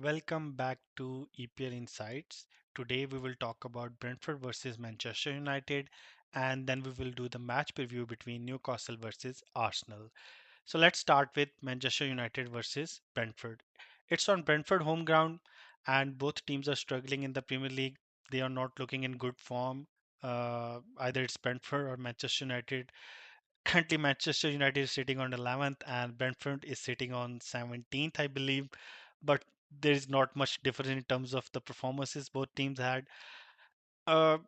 Welcome back to EPL Insights. Today we will talk about Brentford versus Manchester United and then we will do the match preview between Newcastle versus Arsenal. So let's start with Manchester United versus Brentford. It's on Brentford home ground and both teams are struggling in the Premier League. They are not looking in good form. Either it's Brentford or Manchester United. Currently, Manchester United is sitting on 11th and Brentford is sitting on 17th, I believe. But there is not much difference in terms of the performances both teams had.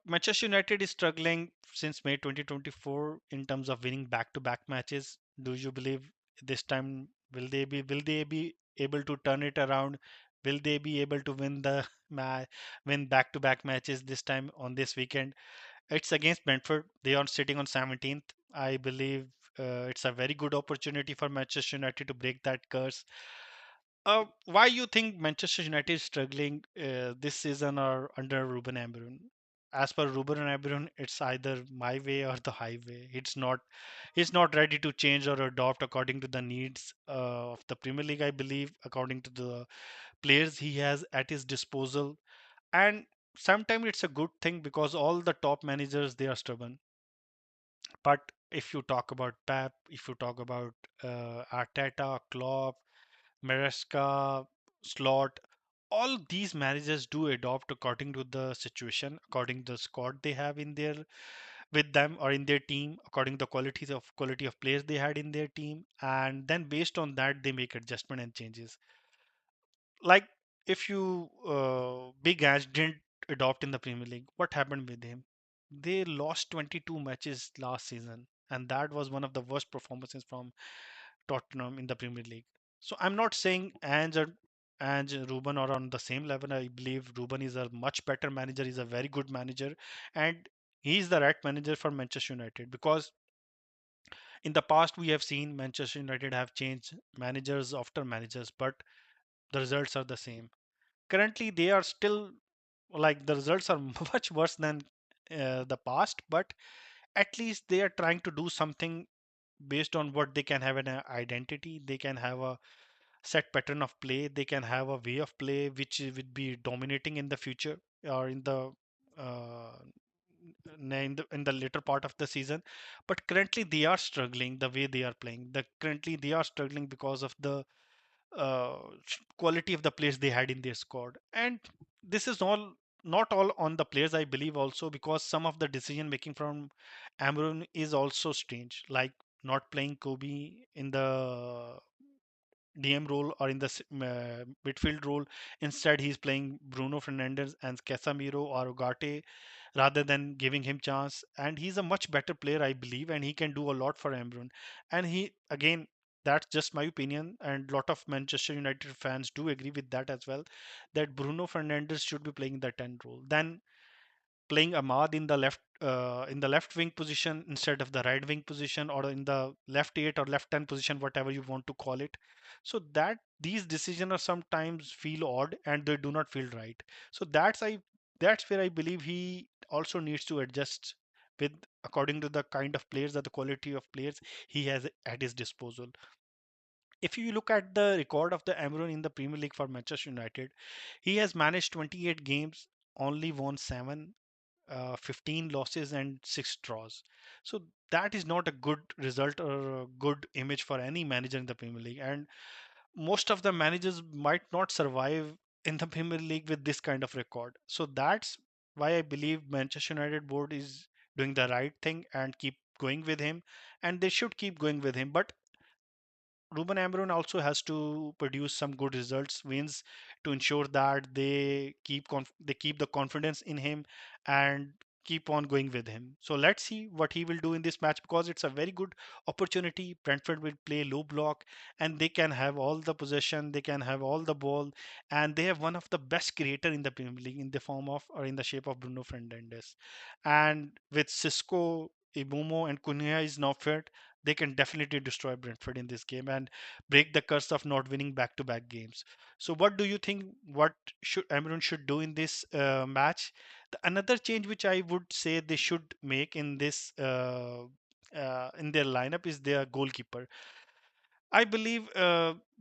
Manchester United is struggling since May 2024 in terms of winning back-to-back matches. Do you believe this time will they be able to turn it around? Will they be able to win back-to-back matches this time on this weekend? It's against Brentford. They are sitting on 17th. I believe it's a very good opportunity for Manchester United to break that curse. Why you think Manchester United is struggling this season or under Ruben Amorim? As per Ruben Amorim, it's either my way or the highway. He's not ready to change or adopt according to the needs of the Premier League. I believe, according to the players he has at his disposal, and sometimes it's a good thing because all the top managers they are stubborn. But if you talk about Pep, if you talk about Arteta, Klopp, Maresca, Slot, all these managers do adopt according to the situation, according to the squad they have in their with them or in their team, according to the quality of players they had in their team, and then based on that they make adjustment and changes. Like if you Big Ash didn't adopt in the Premier League, what happened with him? They lost 22 matches last season, and that was one of the worst performances from Tottenham in the Premier League. So I'm not saying Ange and Ruben are on the same level. I believe Ruben is a much better manager. He's a very good manager, and he's the right manager for Manchester United because in the past we have seen Manchester United have changed managers after managers, but the results are the same. Currently, they are still like the results are much worse than the past, but at least they are trying to do something based on what they can have an identity. They can have a set pattern of play. They can have a way of play which would be dominating in the future or uh, in the later part of the season. But currently, they are struggling the way they are playing. Currently they are struggling because of the uh, quality of the players they had in their squad. And this is all not all on the players, I believe, also because some of the decision making from Amron is also strange, like not playing Kobe in the DM role or in the midfield role. Instead, he's playing Bruno Fernandes and Casemiro or Ugarte rather than giving him chance. And he's a much better player, I believe, and he can do a lot for Embrun. And he again, that's just my opinion, and a lot of Manchester United fans do agree with that as well. That Bruno Fernandes should be playing the 10 role. Then playing Ahmad in the left wing position instead of the right wing position or in the left 8 or left 10 position, whatever you want to call it. So that these decisions are sometimes feel odd and they do not feel right. So that's where I believe he also needs to adjust with according to the kind of players or the quality of players he has at his disposal. If you look at the record of the Amron in the Premier League for Manchester United, he has managed 28 games, only won 7, 15 losses and 6 draws. So that is not a good result or a good image for any manager in the Premier League. And most of the managers might not survive in the Premier League with this kind of record. So that's why I believe Manchester United board is doing the right thing and keep going with him, and they should keep going with him. But Ruben Amorim also has to produce some good results, wins to ensure that they keep the confidence in him and keep on going with him. So let's see what he will do in this match because it's a very good opportunity. Brentford will play low block and they can have all the possession, they can have all the ball, and they have one of the best creator in the Premier League in the form of or in the shape of Bruno Fernandes. And with Cisco, Ibumo, and Cunha is now fit, they can definitely destroy Brentford in this game and break the curse of not winning back-to-back games. So, what do you think? What should Cameroon should do in this match? Another change which I would say they should make in this in their lineup is their goalkeeper. I believe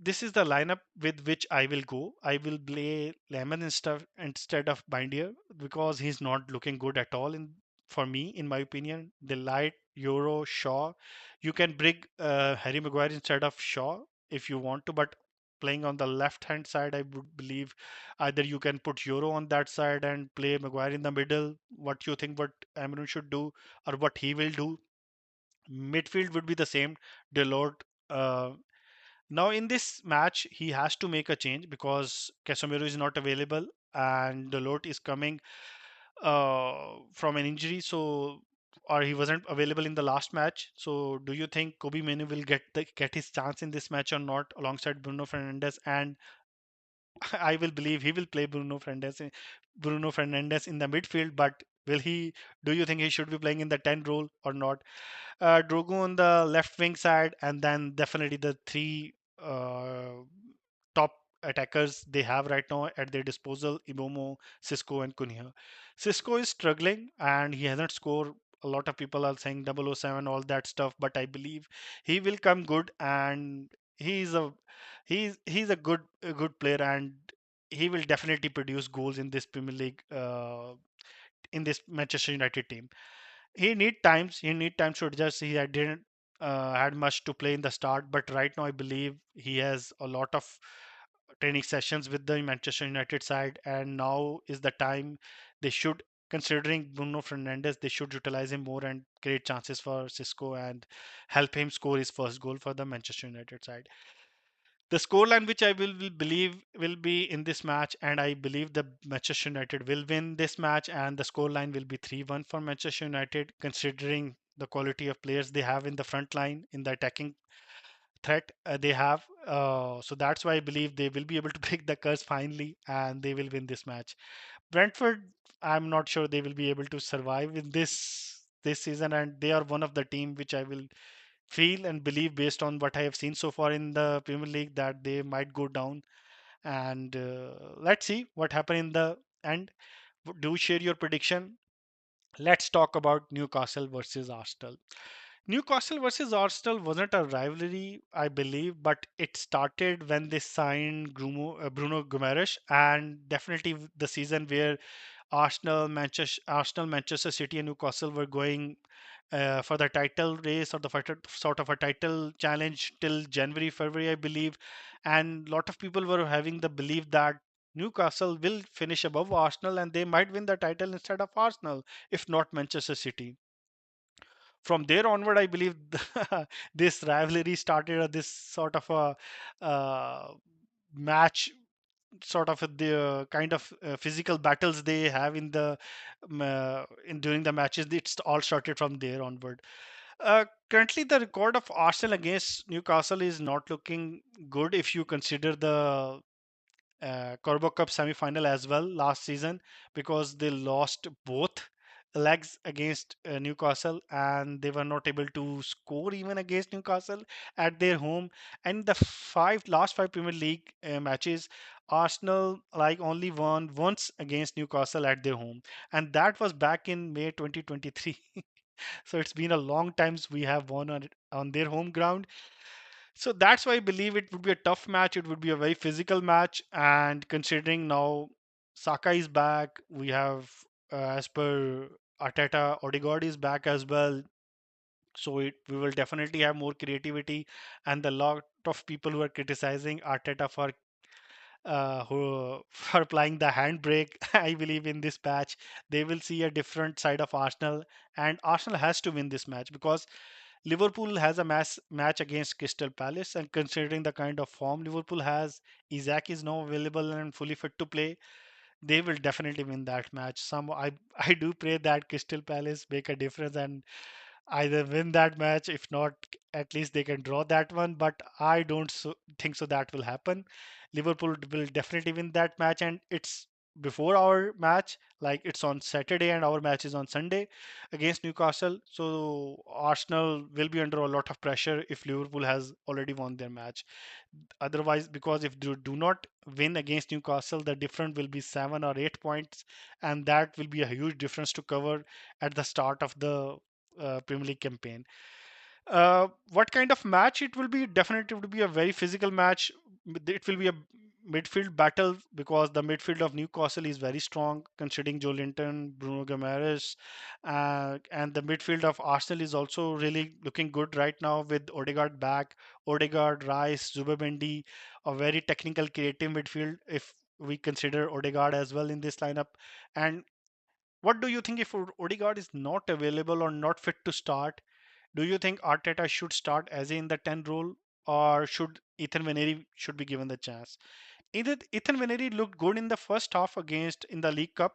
this is the lineup with which I will go. I will play Lemon instead of Bindier because he's not looking good at all in for me, in my opinion. The light Euro Shaw, you can bring Harry Maguire instead of Shaw if you want to, but playing on the left hand side, I would believe either you can put Euro on that side and play Maguire in the middle. What you think what Amorim should do or what he will do? Midfield would be the same. Delort. Now in this match, he has to make a change because Casemiro is not available and Delort is coming from an injury, so or he wasn't available in the last match. So do you think Kobe Menu will get his chance in this match or not, alongside Bruno Fernandes? And I will believe he will play Bruno Fernandes in the midfield, but will he? Do you think he should be playing in the 10 role or not? Drogo on the left wing side, and then definitely the three top attackers they have right now at their disposal: Ibomo, Cisco, and Cunha. Cisco is struggling, and he hasn't scored. A lot of people are saying 007, all that stuff, but I believe he will come good, and he's a he's a good player, and he will definitely produce goals in this Premier League in this Manchester United team. He need times to adjust. He didn't had much to play in the start, but right now I believe he has a lot of training sessions with the Manchester United side, and now is the time they should, considering Bruno Fernandes, they should utilize him more and create chances for Cisco and help him score his first goal for the Manchester United side. The scoreline which I will believe will be in this match, and I believe the Manchester United will win this match, and the scoreline will be 3-1 for Manchester United, considering the quality of players they have in the front line, in the attacking threat they have. So that's why I believe they will be able to break the curse finally, and they will win this match. Brentford, I'm not sure they will be able to survive in this season, and they are one of the team which I will feel and believe based on what I have seen so far in the Premier League that they might go down. And let's see what happen in the end. Do share your prediction. Let's talk about Newcastle versus Arsenal. Newcastle versus Arsenal wasn't a rivalry, I believe, but it started when they signed Bruno Guimaraes, and definitely the season where Arsenal, Manchester City, and Newcastle were going for the title race or the sort of a title challenge till January, February, I believe. And a lot of people were having the belief that Newcastle will finish above Arsenal and they might win the title instead of Arsenal, if not Manchester City. From there onward, I believe this rivalry started, this sort of a match, sort of the kind of physical battles they have in the in during the matches. It's all started from there onward. Currently, the record of Arsenal against Newcastle is not looking good if you consider the Carabao Cup semi-final as well last season, because they lost both legs against Newcastle, and they were not able to score even against Newcastle at their home. And the last five Premier League matches, Arsenal like only won once against Newcastle at their home, and that was back in May 2023. So it's been a long time since we have won on their home ground. So that's why I believe it would be a tough match. It would be a very physical match. And considering now Saka is back, we have, as per Arteta, Odegaard is back as well. So we will definitely have more creativity. And the lot of people who are criticizing Arteta for applying the handbrake, I believe in this match, they will see a different side of Arsenal. And Arsenal has to win this match because Liverpool has a match against Crystal Palace, and considering the kind of form Liverpool has, Isaac is now available and fully fit to play. They will definitely win that match. I do pray that Crystal Palace make a difference and either win that match. If not, at least they can draw that one. But I don't think so that will happen. Liverpool will definitely win that match, and it's before our match. Like it's on Saturday, and our match is on Sunday against Newcastle. So Arsenal will be under a lot of pressure if Liverpool has already won their match. Otherwise, because if they do not win against Newcastle, the difference will be 7 or 8 points, and that will be a huge difference to cover at the start of the Premier League campaign. What kind of match it will be? Definitely, it will be a very physical match. It will be a midfield battle because the midfield of Newcastle is very strong, considering Joe Linton, Bruno Guimaraes, and the midfield of Arsenal is also really looking good right now with Odegaard back, Odegaard, Rice, Zubimendi, a very technical, creative midfield. If we consider Odegaard as well in this lineup, and what do you think if Odegaard is not available or not fit to start? Do you think Arteta should start as in the 10 role, or should Ethan Vaneri should be given the chance? Either Ethan Vaneri looked good in the first half against in the League Cup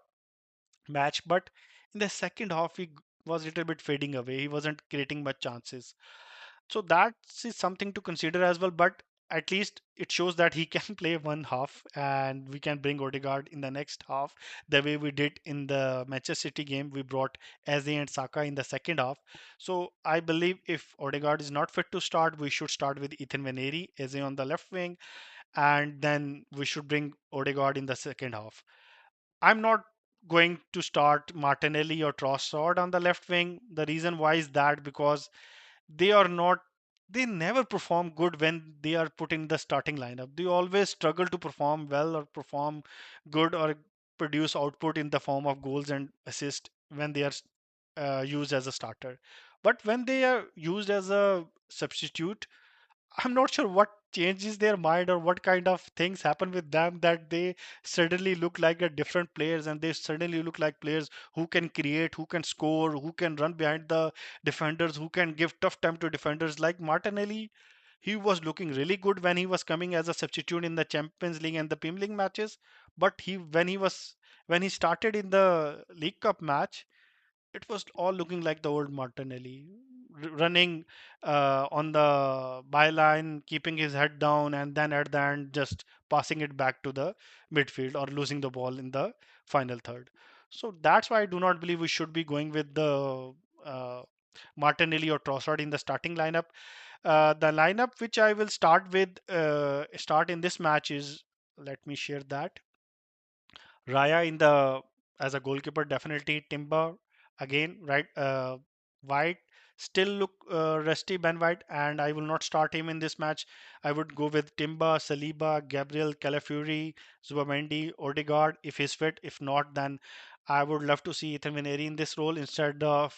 match, but in the second half he was a little bit fading away. He wasn't creating much chances. So that is something to consider as well. But at least it shows that he can play one half, and we can bring Odegaard in the next half, the way we did in the Manchester City game. We brought Eze and Saka in the second half. So I believe if Odegaard is not fit to start, we should start with Ethan Vaneri, Eze on the left wing, and then we should bring Odegaard in the second half. I'm not going to start Martinelli or Trossard on the left wing. The reason why is that because they are not they never perform good when they are put in the starting lineup. They always struggle to perform well or perform good or produce output in the form of goals and assists when they are used as a starter. But when they are used as a substitute, I'm not sure what changes their mind or what kind of things happen with them that they suddenly look like a different players, and they suddenly look like players who can create, who can score, who can run behind the defenders, who can give tough time to defenders. Like Martinelli, he was looking really good when he was coming as a substitute in the Champions League and the Premier League matches. But when he started in the League Cup match, it was all looking like the old Martinelli, running on the byline, keeping his head down, and then at the end just passing it back to the midfield or losing the ball in the final third. So that's why I do not believe we should be going with the uh, Martinelli or Trossard in the starting lineup. The lineup which I will start in this match is, let me share that. Raya in the as a goalkeeper, definitely Timber again, right? White still look rusty, Ben White, and I will not start him in this match. I would go with Timber, Saliba, Gabriel, Calafiori, Zubamendi, Odegaard if he's fit. If not, then I would love to see Ethan Vineri in this role instead of.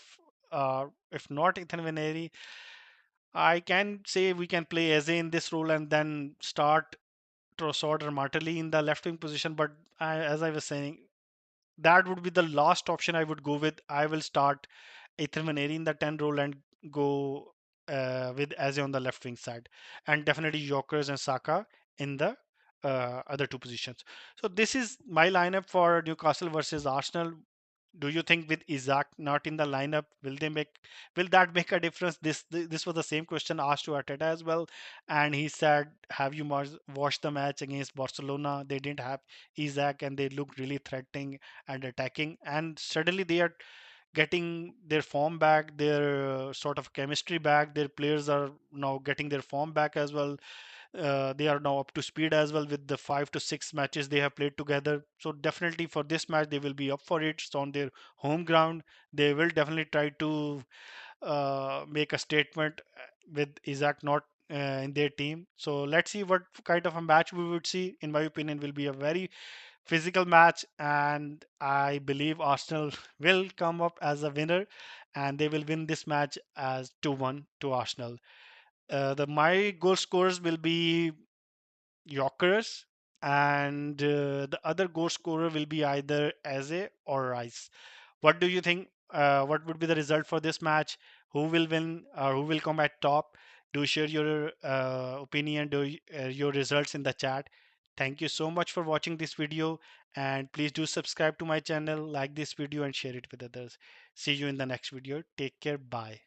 If not Ethan Vineri, I can say we can play Eze in this role and then start Trossard or Martelli in the left wing position. But as I was saying, that would be the last option I would go with. I will start Ethan Vaneri in the 10 role and go with Eze on the left wing side, and definitely Jokers and Saka in the other two positions. So this is my lineup for Newcastle versus Arsenal. Do you think with Isaac not in the lineup, will that make a difference? This was the same question asked to Arteta as well, and he said, "Have you watched the match against Barcelona? They didn't have Isaac, and they looked really threatening and attacking, and suddenly they are getting their form back, their sort of chemistry back. Their players are now getting their form back as well. They are now up to speed as well with the 5 to 6 matches they have played together. So definitely for this match they will be up for it. It's on their home ground. They will definitely try to make a statement with Isaac not in their team. So let's see what kind of a match we would see. In my opinion, will be a very physical match, and I believe Arsenal will come up as a winner, and they will win this match as 2-1 to Arsenal. The my goal scorers will be Yorkers, and the other goal scorer will be either Eze or Rice. What do you think? What would be the result for this match? Who will win or who will come at top? Do share your opinion, your results in the chat. Thank you so much for watching this video, and please do subscribe to my channel, like this video, and share it with others. See you in the next video. Take care. Bye.